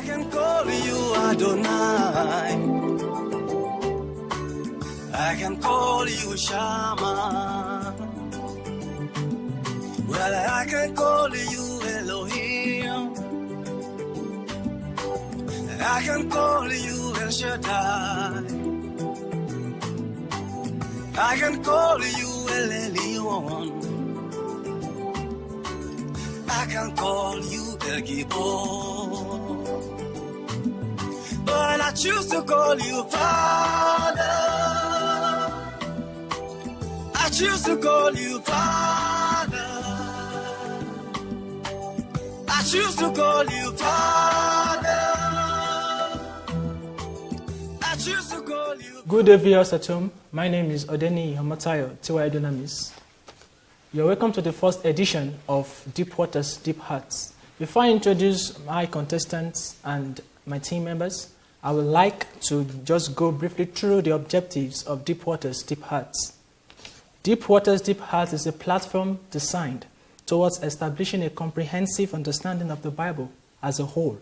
can call you Adonai. I can call you Shammah. Well, I can call you Elohim. I can call you El Shaddai. I can call you El Elyon. I can call you El Gibor. But I choose to call you Father. I choose to call you Father. I choose to call you Father. I choose to call you. Good day, viewers at home. My name is Odeni Hamatayo Tiwa Dunamis. You're welcome to the first edition of Deep Waters, Deep Hearts. Before I introduce my contestants and my team members, I would like to just go briefly through the objectives of Deep Waters, Deep Hearts. Deep Waters, Deep Hearts is a platform designed towards establishing a comprehensive understanding of the Bible as a whole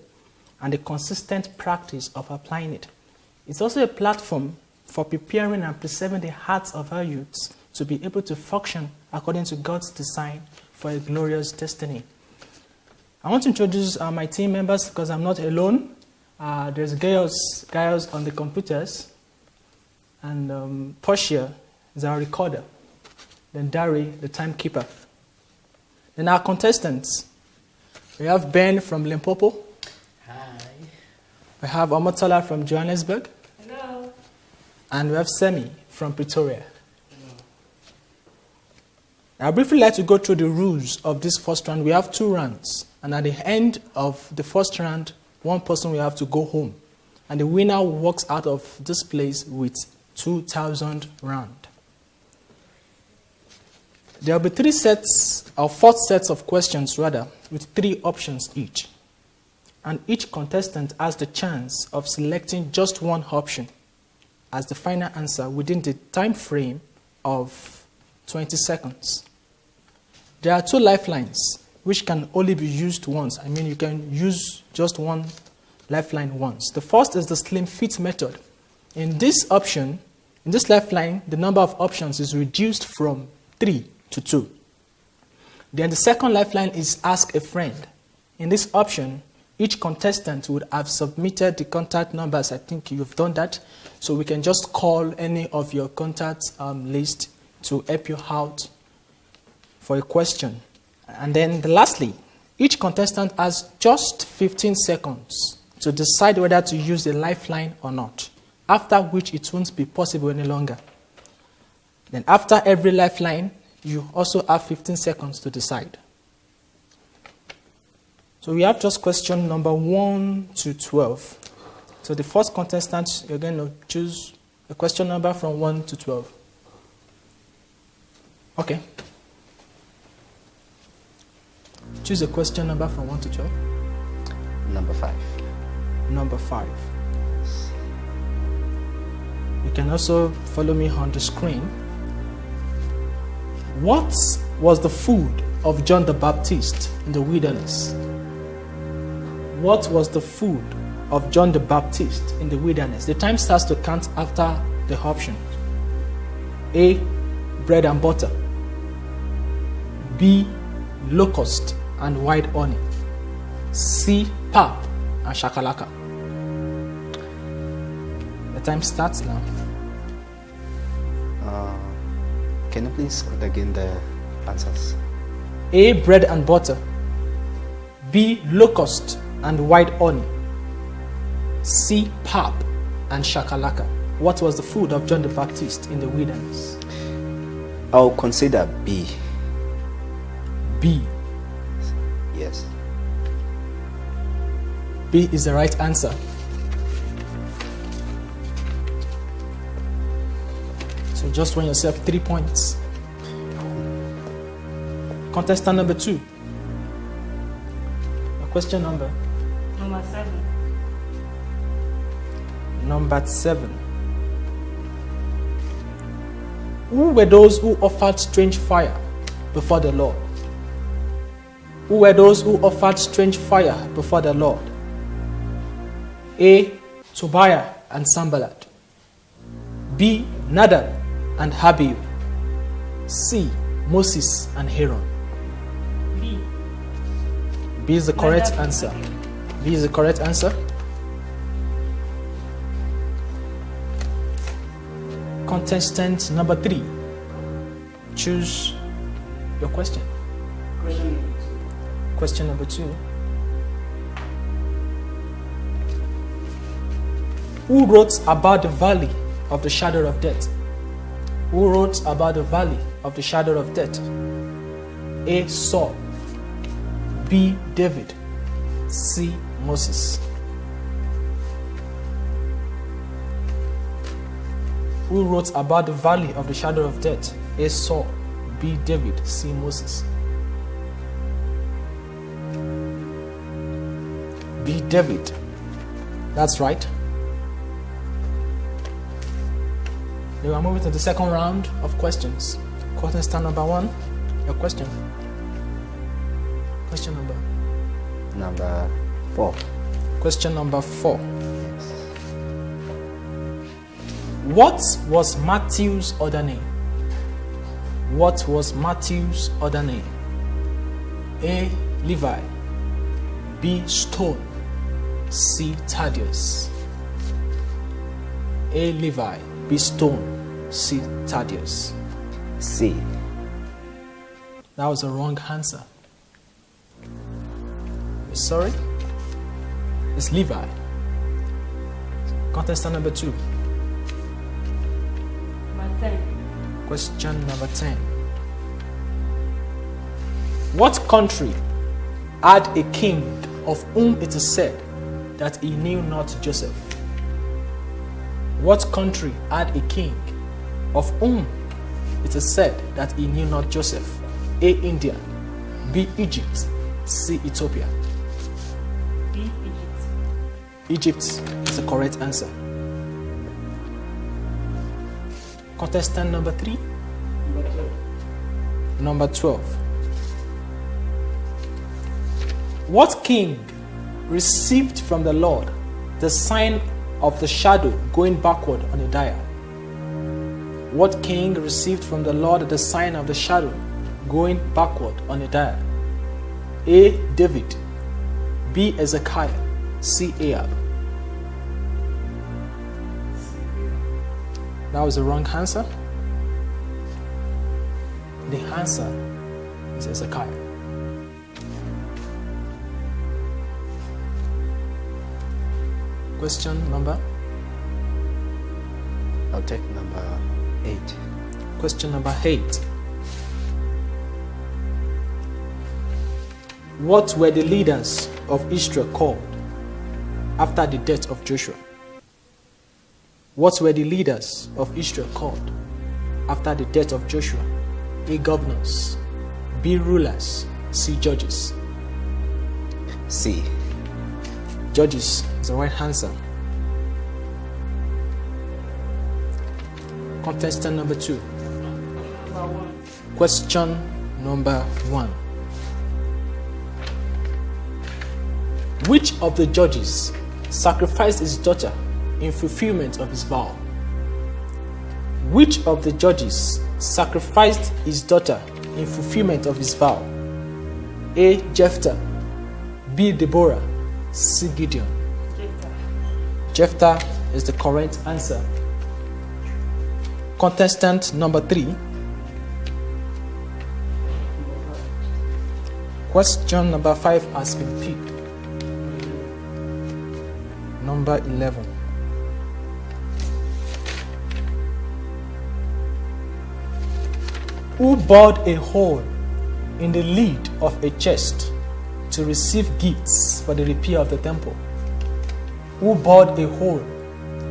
and a consistent practice of applying it. It's also a platform for preparing and preserving the hearts of our youths to be able to function according to God's design for a glorious destiny. I want to introduce my team members because I'm not alone. There's Gaius on the computers, and Portia is our recorder, then Dari, the timekeeper. Then our contestants, we have Ben from Limpopo. Hi. We have Omotola from Johannesburg. Hello. And we have Semi from Pretoria. I'd briefly like to go through the rules of this first round. We have 2 rounds, and at the end of the first round, one person will have to go home, and the winner walks out of this place with 2,000 rand. There will be 4 sets of questions rather, with 3 options each, and each contestant has the chance of selecting just one option as the final answer within the time frame of 20 seconds. There are 2 lifelines which can only be used once. I mean, you can use just one lifeline once. The first is the slim fit method. In this lifeline, the number of options is reduced from 3 to 2. Then the second lifeline is ask a friend. In this option, each contestant would have submitted the contact numbers. I think you've done that. So we can just call any of your contact list to help you out for a question. And then lastly, each contestant has just 15 seconds to decide whether to use the lifeline or not, after which it won't be possible any longer. Then after every lifeline, you also have 15 seconds to decide. So we have just question number 1 to 12. So the first contestant, you're going to choose a question number from 1 to 12. Okay. Choose a question number from 1 to 12. Number 5. Number 5. You can also follow me on the screen. What was the food of John the Baptist in the wilderness? What was the food of John the Baptist in the wilderness? The time starts to count after the option. A, bread and butter. B, locust and white honey. C, pap and shakalaka. The time starts now. Can you please read again the answers? A, bread and butter. B, locust and white honey. C, pap and shakalaka. What was the food of John the Baptist in the wilderness? I'll consider B. B. Yes. B is the right answer. So just win yourself 3 points. Contestant number 2. Question number? Number 7. Number 7. Who were those who offered strange fire before the Lord? Who were those who offered strange fire before the Lord? A. Tobiah and Sanballat. B. Nadab and Abihu. C. Moses and Aaron. B. B is the correct Nadab and answer. Abihu. B is the correct answer. Contestant number 3. Choose your question. Question number 2. Who wrote about the valley of the shadow of death? Who wrote about the valley of the shadow of death? A. Saul. B. David. C. Moses. Who wrote about the valley of the shadow of death? A. Saul. B. David. C. Moses. B. David. That's right. We are moving to the second round of questions. Contestant number 1, your question. Question number? Number 4. Question number 4. What was Matthew's other name? What was Matthew's other name? A. Levi. B. Stone. C. Thaddeus. A. Levi. B. Stone. C. Thaddeus. C. That was a wrong answer. Sorry? It's Levi. Contestant number 2. Number 10. Question number 10. What country had a king of whom it is said that he knew not Joseph? What country had a king of whom it is said that he knew not Joseph? A. India. B. Egypt. C. Ethiopia. B. Egypt. Egypt is the correct answer. Contestant number 3. Number 12. Number 12. What king received from the Lord the sign of the shadow going backward on a dial? What king received from the Lord the sign of the shadow going backward on a dial? A. David. B. Hezekiah. C. Ahab. That was the wrong answer. The answer is Hezekiah. Question number? I'll take number 8. Question number 8. What were the leaders of Israel called after the death of Joshua? What were the leaders of Israel called after the death of Joshua? A. Governors. B. Rulers. C. Judges. C. Judges is the right answer. Contestant number 2. Number 1. Question number 1. Which of the judges sacrificed his daughter in fulfillment of his vow? Which of the judges sacrificed his daughter in fulfillment of his vow? A. Jephthah. B. Deborah. C. Gideon. Jephthah. Jephthah is the correct answer. Contestant number 3. Question number 5 has been picked. Number 11. Who bored a hole in the lid of a chest to receive gifts for the repair of the temple? Who bored a hole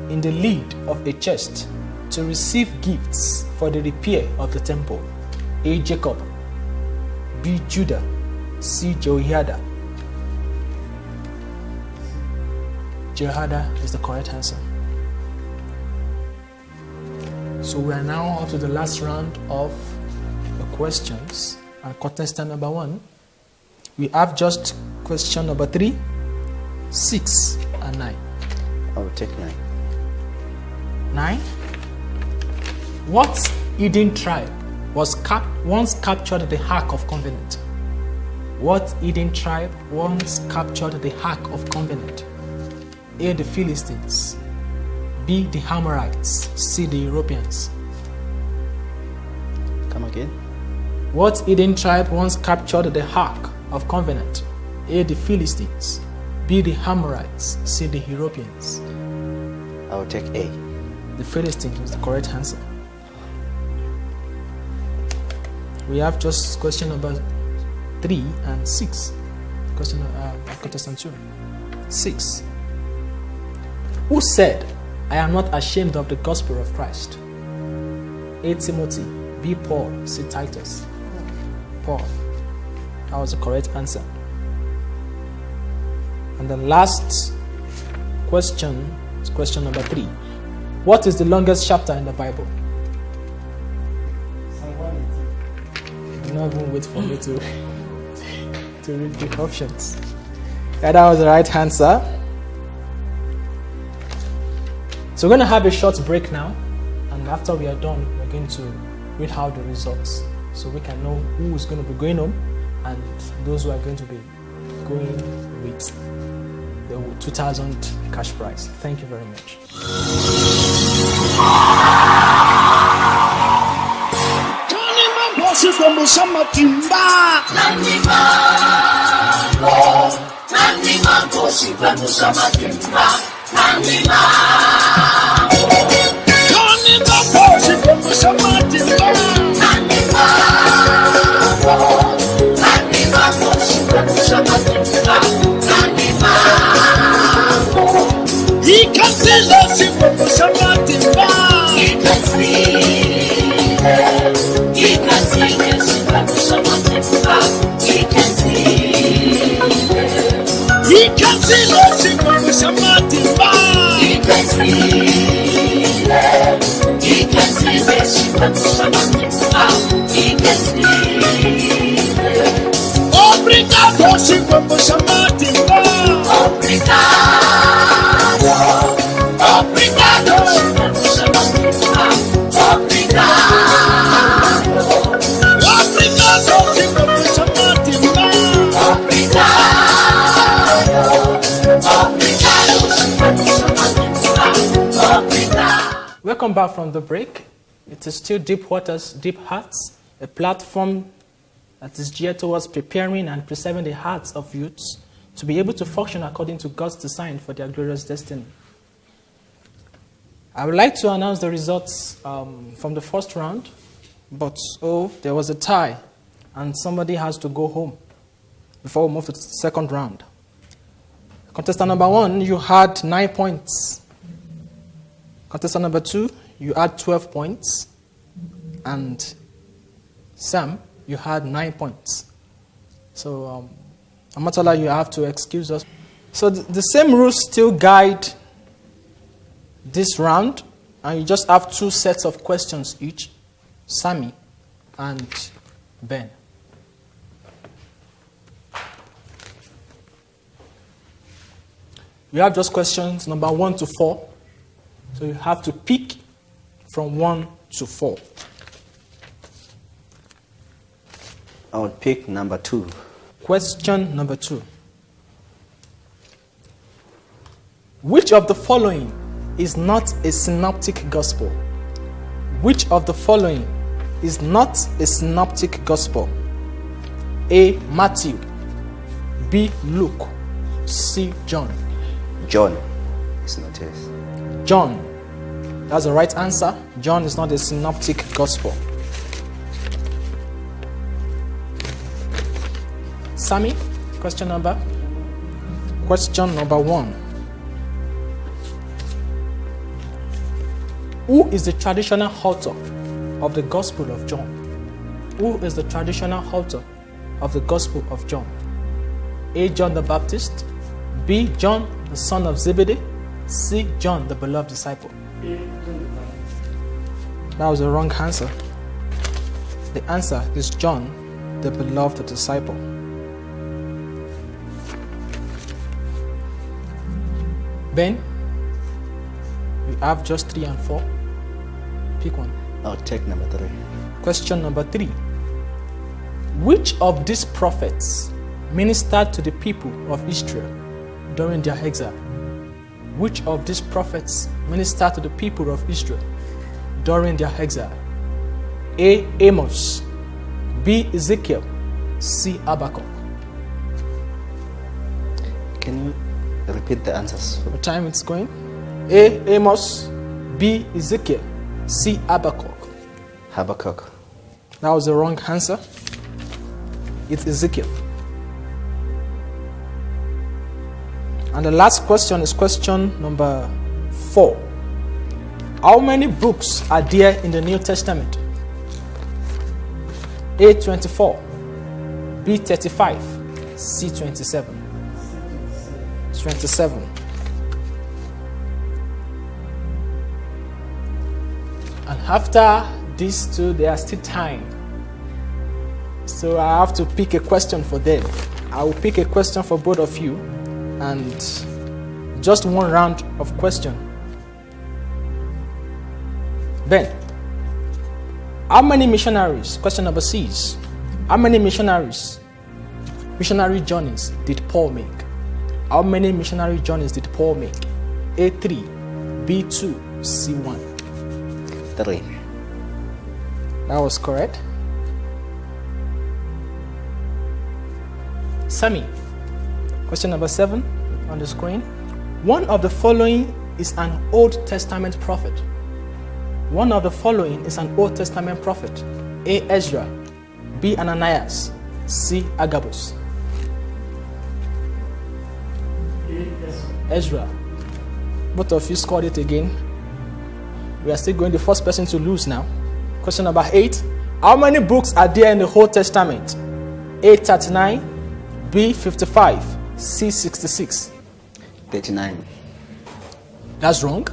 in the lid of a chest to receive gifts for the repair of the temple? A. Jacob. B. Judah. C. Jehoiada. Jehoiada is the correct answer. So we are now up to the last round of the questions. And contestant number 1, we have just question number 3, 6, and 9. I will take 9. 9. What Eden tribe was once captured the Ark of Covenant? What Eden tribe once captured the Ark of Covenant? A. The Philistines. B. The Amorites. C. The Europeans. Come again. What Eden tribe once captured the Ark of Covenant? A. The Philistines. B. The Amorites. C. The Europeans. I will take A. The Philistines was the correct answer. We have just question number 3 and 6. Question contestant 2. 6. Who said, "I am not ashamed of the gospel of Christ"? A. Timothy. B. Paul. C. Titus. Paul. That was the correct answer. And the last question is question number 3. What is the longest chapter in the Bible? Psalm 118. Do not even wait for me to read the options. Yeah, that was the right answer. So we're going to have a short break now, and after we are done, we're going to read out the results so we can know who is going to be going home and those who are going to be going with the 2,000 cash prize. Thank you very much. He can see the simple somebody. He can see the simple somebody. He can see the simple somebody. He can see the simple somebody. He can see. Obrigado, simple somebody. Welcome back from the break. It is still Deep Waters, Deep Hearts, a platform that is geared towards preparing and preserving the hearts of youths to be able to function according to God's design for their glorious destiny. I would like to announce the results from the first round, but there was a tie, and somebody has to go home before we move to the second round. Contestant number 1, you had 9 points. Contestant number 2, you had 12 points. And Sam, you had 9 points. So, Amatola, you have to excuse us. So the same rules still guide this round, and you just have 2 sets of questions each, Sammy and Ben. We have just questions number 1 to 4, so you have to pick from 1 to 4. I would pick number 2. Question number 2. Which of the following is not a synoptic gospel? Which of the following is not a synoptic gospel? A. Matthew. B. Luke. C. John. John is not his. John. That's the right answer. John is not a synoptic gospel. Sammy, question number 1. Who is the traditional author of the Gospel of John? Who is the traditional author of the Gospel of John? A. John the Baptist. B. John the son of Zebedee. C. John the beloved disciple. That was the wrong answer. The answer is John the beloved disciple. Ben, We have just 3 and 4. Pick one. I'll take number 3. Question number 3. Which of these prophets ministered to the people of Israel during their exile? Which of these prophets ministered to the people of Israel during their exile? A. Amos, B. Ezekiel, C. Habakkuk. Can you repeat the answers? What time it's going? A. Amos, B. Ezekiel, C. Habakkuk. Habakkuk. That was the wrong answer. It's Ezekiel. And the last question is question number 4. How many books are there in the New Testament? A. 24, B. 35, C. 27. 27. And after these two, there are still time. So I have to pick a question for them. I will pick a question for both of you, and just one round of question. Ben, how many missionaries, question number 6, how many missionary journeys did Paul make? How many missionary journeys did Paul make? A3, B2, C1. 3. That was correct. Sammy, question number 7 on the screen. One of the following is an Old Testament prophet. One of the following is an Old Testament prophet. A. Ezra, B. Ananias, C. Agabus. Ezra. Both of you scored it again. We are still going the first person to lose now. Question number 8. How many books are there in the Old Testament? A. 39, B. 55, C. 66. 39. That's wrong.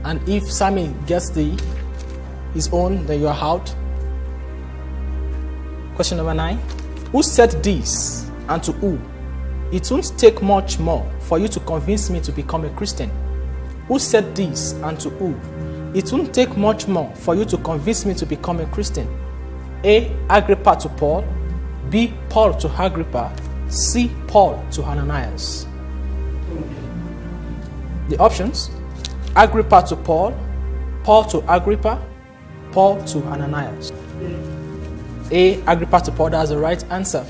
And if Sammy gets his own, then you are out. Question number 9. Who said this, and to who? It won't take much more for you to convince me to become a Christian. Who said this, and to who? It won't take much more for you to convince me to become a Christian. A. Agrippa to Paul, B. Paul to Agrippa, C. Paul to Ananias. The options: Agrippa to Paul, Paul to Agrippa, Paul to Ananias. A. Agrippa to Paul, that's the right answer.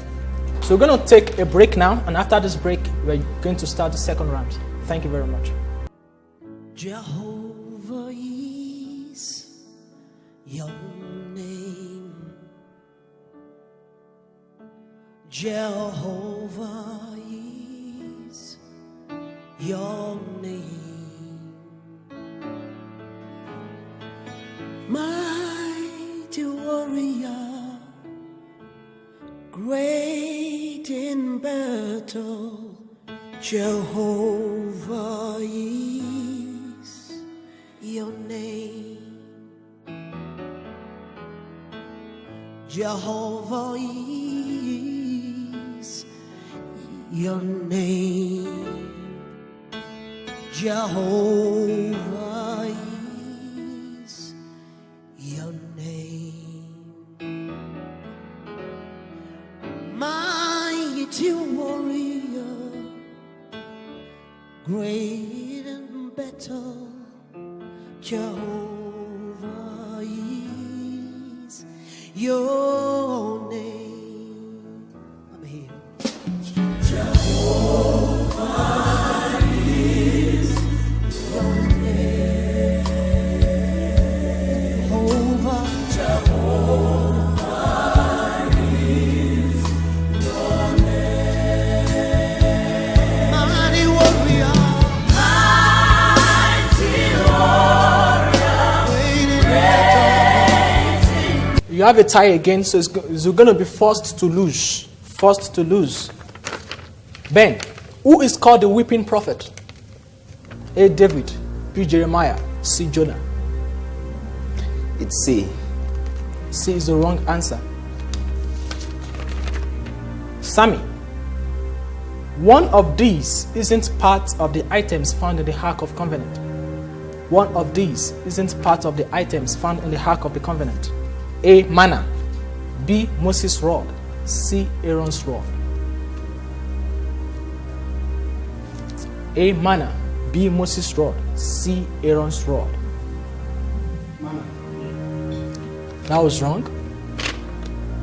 So we're going to take a break now, and after this break, we're going to start the second round. Thank you very much. Jehovah is your name. Jehovah is your name. Mighty warrior, great in battle, Jehovah is your name. Jehovah is your name. Jehovah is your name. Mighty warrior, great in battle, Jehovah is your name. I'm here. Jehovah is your name. Jehovah is your name. Mighty warrior. You have a tie again, so you're going to be forced to lose. Forced to lose. Ben, who is called the weeping prophet? A. David, B. Jeremiah, C. Jonah. It's C. C is the wrong answer. Sammy, one of these isn't part of the items found in the Ark of Covenant. one of these isn't part of the items found in the Ark of the Covenant? A. Manna. B. Moses' rod. C. Aaron's rod. A. Manna. B. Moses' rod. C. Aaron's rod. That was wrong.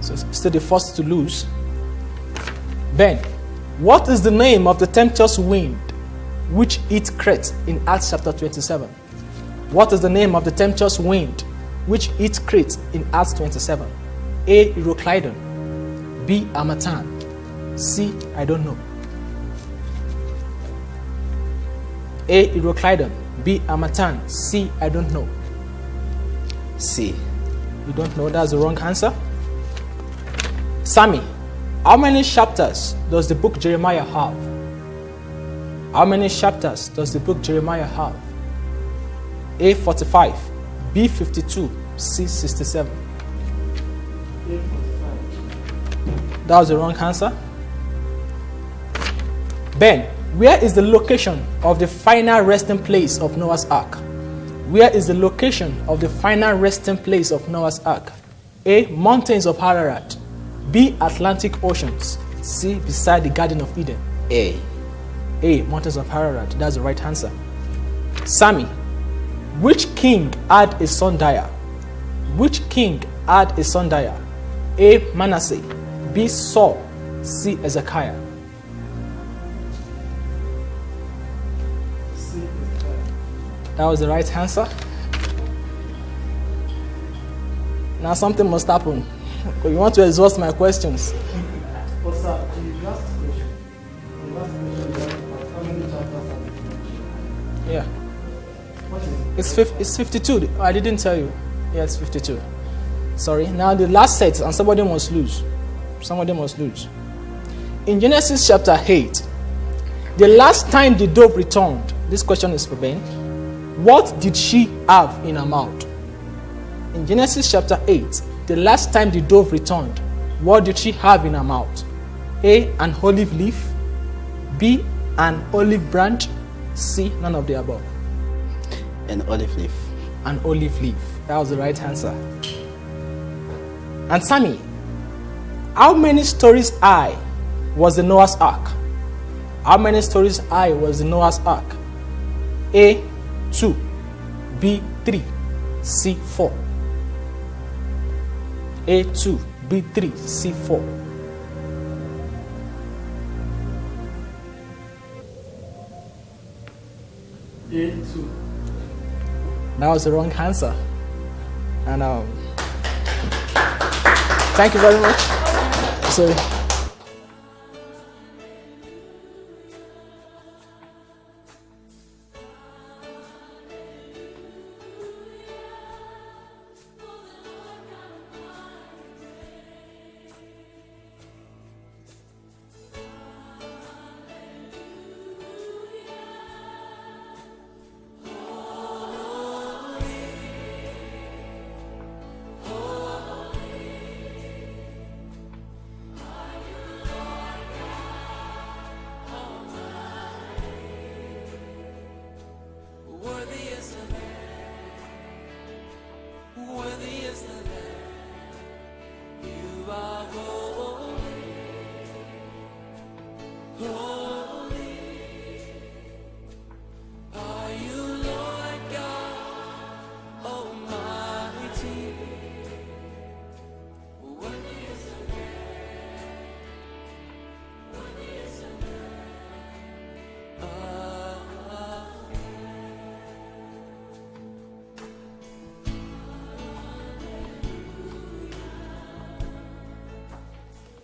So it's still the first to lose. Ben, what is the name of the tempestuous wind which hit Crete in Acts chapter 27? What is the name of the tempestuous wind which hit Crete in Acts 27? A. Euroclydon. B. Harmattan. C. I don't know. A. Euroclydon. B. Harmattan. C. I don't know. C. You don't know, that's the wrong answer. Sammy, how many chapters does the book Jeremiah have? How many chapters does the book Jeremiah have? A. 45. B. 52. C. 67. A 45. That was the wrong answer. Ben, where is the location of the final resting place of Noah's Ark? Where is the location of the final resting place of Noah's Ark? A. Mountains of Ararat. B. Atlantic Oceans. C. Beside the Garden of Eden. A. A. Mountains of Ararat. That's the right answer. Sammy, which king had a son Dire? Which king had a son Dire? A. Manasseh. B. Saul. C. Hezekiah. C. That was the right answer. Now something must happen. You want to exhaust my questions. But sir, the last question. The last question was how many chapters have been mentioned? Yeah. What is it? It's 52. I didn't tell you. Yeah, it's 52. Sorry. Now the last set, and somebody must lose. Somebody must lose. In Genesis chapter 8, the last time the dove returned, this question is for Ben, what did she have in her mouth? In Genesis chapter 8, the last time the dove returned, what did she have in her mouth? A. An olive leaf. B. An olive branch. C. None of the above. An olive leaf. An olive leaf. That was the right answer. And Sammy, how many stories high was the Noah's Ark? How many stories high was the Noah's Ark? A. 2. B. 3. C. 4. A. 2. B. 3. C. 4. A2. That was the wrong answer. And thank you very much. Sorry.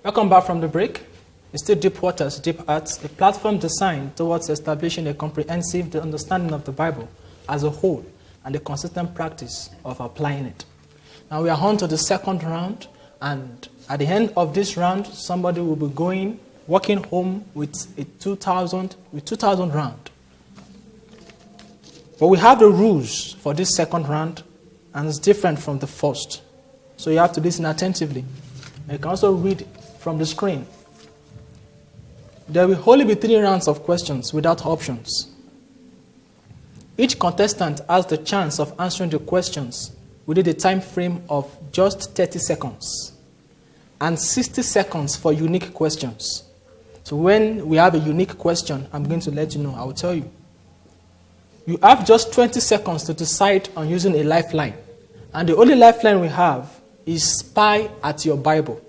Welcome back from the break. It's still Deep Waters, Deep Arts, a platform designed towards establishing a comprehensive understanding of the Bible as a whole and the consistent practice of applying it. Now we are on to the second round, and at the end of this round, somebody will be walking home with a 2,000 round. But we have the rules for this second round, and it's different from the first. So you have to listen attentively. You can also read from the screen. There will only be 3 rounds of questions without options. Each contestant has the chance of answering the questions within a time frame of just 30 seconds and 60 seconds for unique questions. So when we have a unique question, I'm going to let you know. I will tell you. You have just 20 seconds to decide on using a lifeline. And the only lifeline we have is spy at your Bible.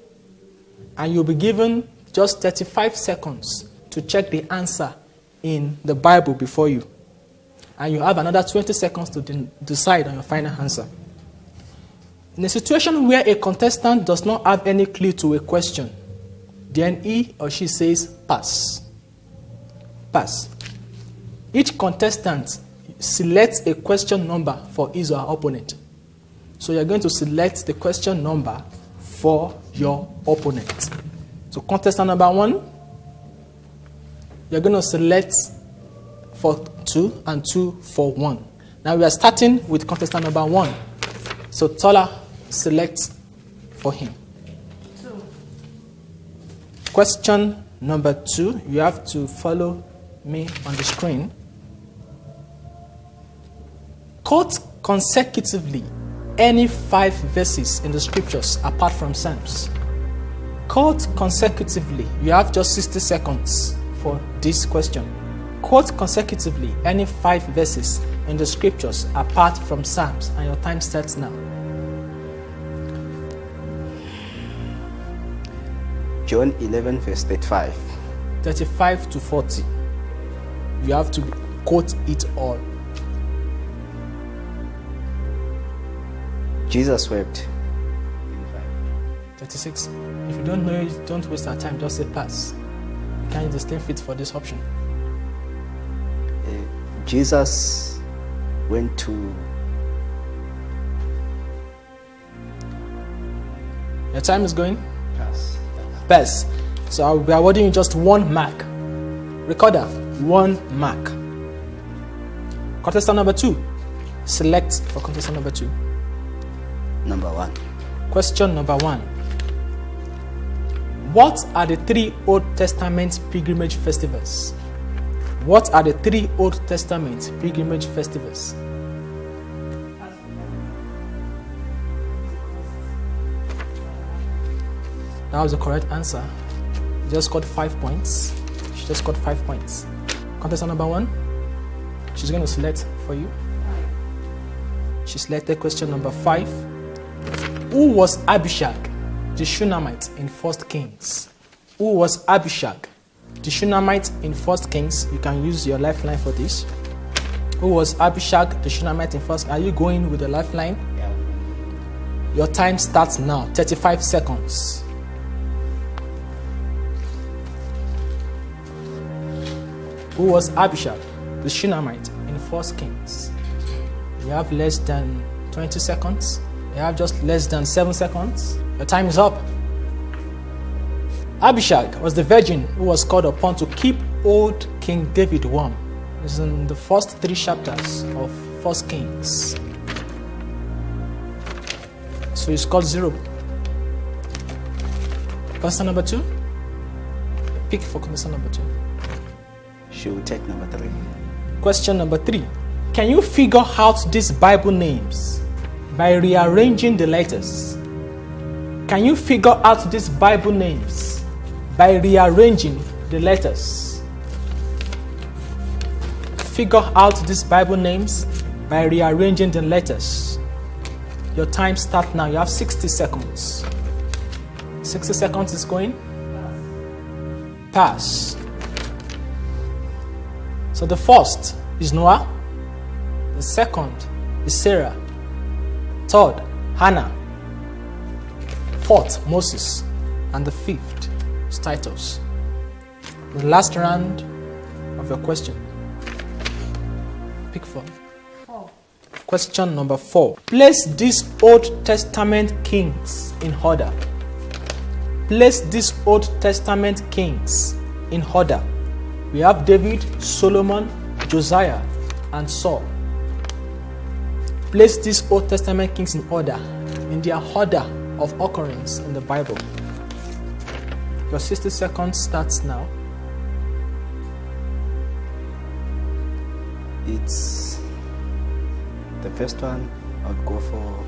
And you'll be given just 35 seconds to check the answer in the Bible before you. And you have another 20 seconds to decide on your final answer. In a situation where a contestant does not have any clue to a question, then he or she says pass. Pass. Each contestant selects a question number for his or her opponent. So you're going to select the question number for your opponent. So contestant number 1, you're going to select for 2 and 2 for 1. Now we are starting with contestant number 1. So Tola, select for him. 2. Question number 2, you have to follow me on the screen. Quote consecutively any 5 verses in the scriptures apart from Psalms. Quote consecutively. You have just 60 seconds for this question. Quote consecutively any 5 verses in the scriptures apart from Psalms, and your time starts now. John 11 verse 35. 35 to 40. You have to quote it all. Jesus wept. 36. If you don't know it, don't waste our time. Just say pass. You can't just stay fit for this option. Jesus went to... Your time is going? Pass. Pass. So I'll be awarding you just 1 mark. Recorder, 1 mark. Contestant number 2. Select for contestant number 2. Number 1. Question number 1. What are the 3 Old Testament pilgrimage festivals? What are the 3 Old Testament pilgrimage festivals? That was the correct answer. You just got 5 points. She just got 5 points. Contestant number 1. She's going to select for you. She selected question number 5. Who was Abishag, the Shunammite, in 1 Kings? Who was Abishag, the Shunammite, in 1 Kings? You can use your lifeline for this. Who was Abishag, the Shunammite, in 1? Are you going with the lifeline? Yeah. Your time starts now. 35 seconds. Who was Abishag, the Shunammite, in 1 Kings? You have less than 20 seconds. You have just less than 7 seconds. Your time is up. Abishag was the virgin who was called upon to keep old King David warm. It's in the first 3 chapters of 1 Kings. So you scored 0. Contestant number 2? Pick for contestant number 2. She will take number 3. Question number 3. Can you figure out these Bible names by rearranging the letters? Can you figure out these Bible names by rearranging the letters? Figure out these Bible names by rearranging the letters. Your time starts now. You have 60 seconds. 60 seconds is going. Pass. So the first is Noah. The second is Sarah. Third, Hannah. Fourth, Moses. And the fifth is Titus. The last round of your question. Pick 4. 4. Question number 4. Place these Old Testament kings in order. Place these Old Testament kings in order. We have David, Solomon, Josiah, and Saul. Place these Old Testament kings in order, in their order of occurrence in the Bible. Your 60 seconds starts now. It's The first one, I'd go for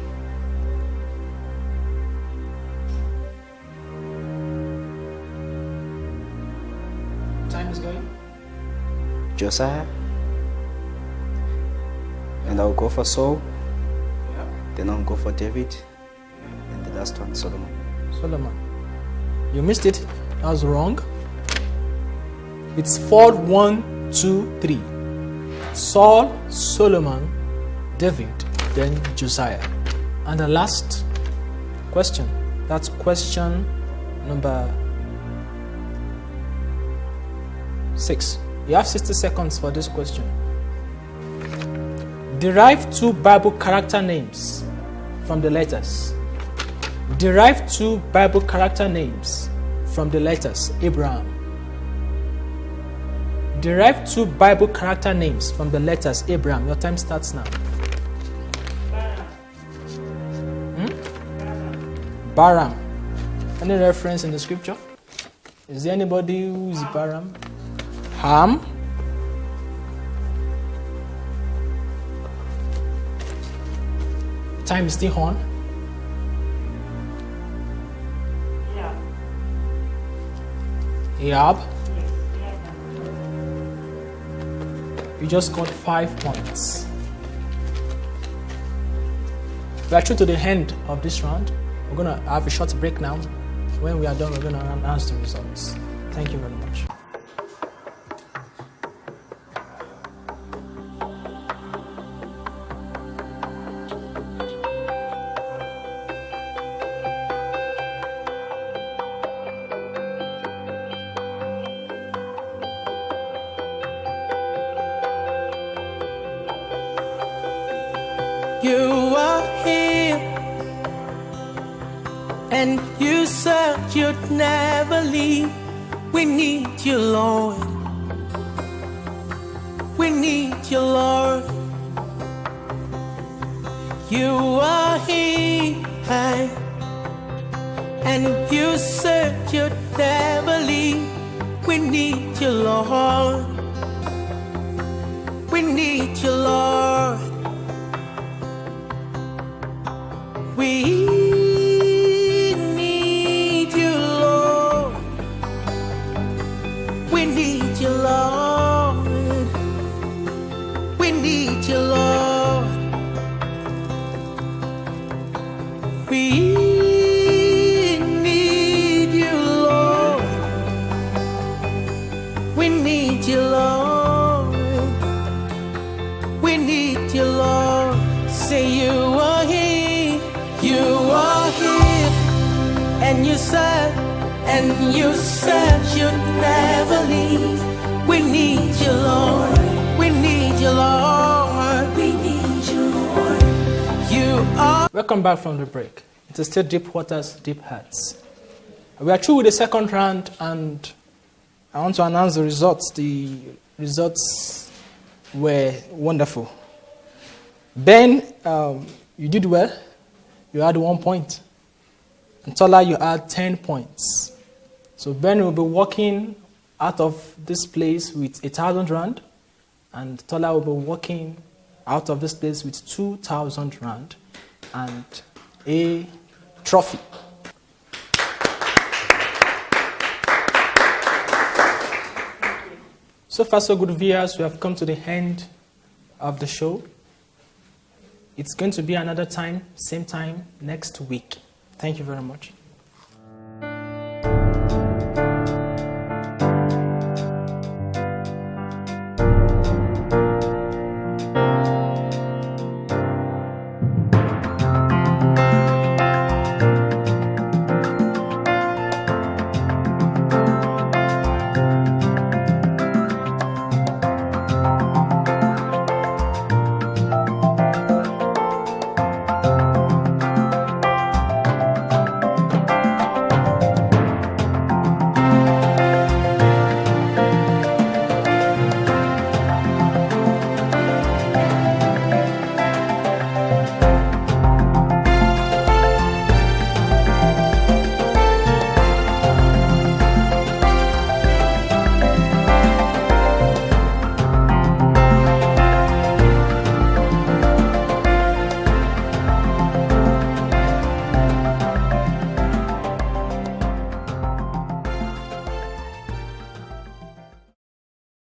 Time is going. Josiah, and I'll go for Saul, Yeah. then I'll go for David, and the last one, Solomon. Solomon. You missed it. That was wrong. It's 4, 1, 2, 3. Saul, Solomon, David, then Josiah. And the last question. That's question number 6. You have 60 seconds for this question. Derive 2 Bible character names from the letters. Derive 2 Bible character names from the letters Abraham. Derive 2 Bible character names from the letters Abraham. Your time starts now. Baram. Any reference in the scripture? Is there anybody who is Baram? Ham. Time is still on. Yab. You just got 5 points. We are through to the end of this round. We're going to have a short break now. When we are done, we're going to announce the results. Thank you very much. You are here, and you said you'd never leave. We need you, Lord. We need you, Lord. You are here, and you said you'd never leave. We need you, Lord. We need you, Lord. We need you, Lord. We need you, Lord. We need you, Lord. We need you, Lord. We need you, Lord. We need you, Lord. Say you are here. You are here, and you said you'd never leave. We need you, Lord. We need you, Lord. We need you, Lord. You are. Welcome back from the break. It is still Deep Waters, Deep Hearts. We are through with the second round, and I want to announce the results. The results were wonderful. Ben, you did well. You had 1 point. And Tola, you had 10 points. So Ben will be walking out of this place with 1,000 rand, and Tola will be walking out of this place with 2,000 rand and a trophy. So far, so good, viewers. We have come to the end of the show. It's going to be another time, same time, next week. Thank you very much.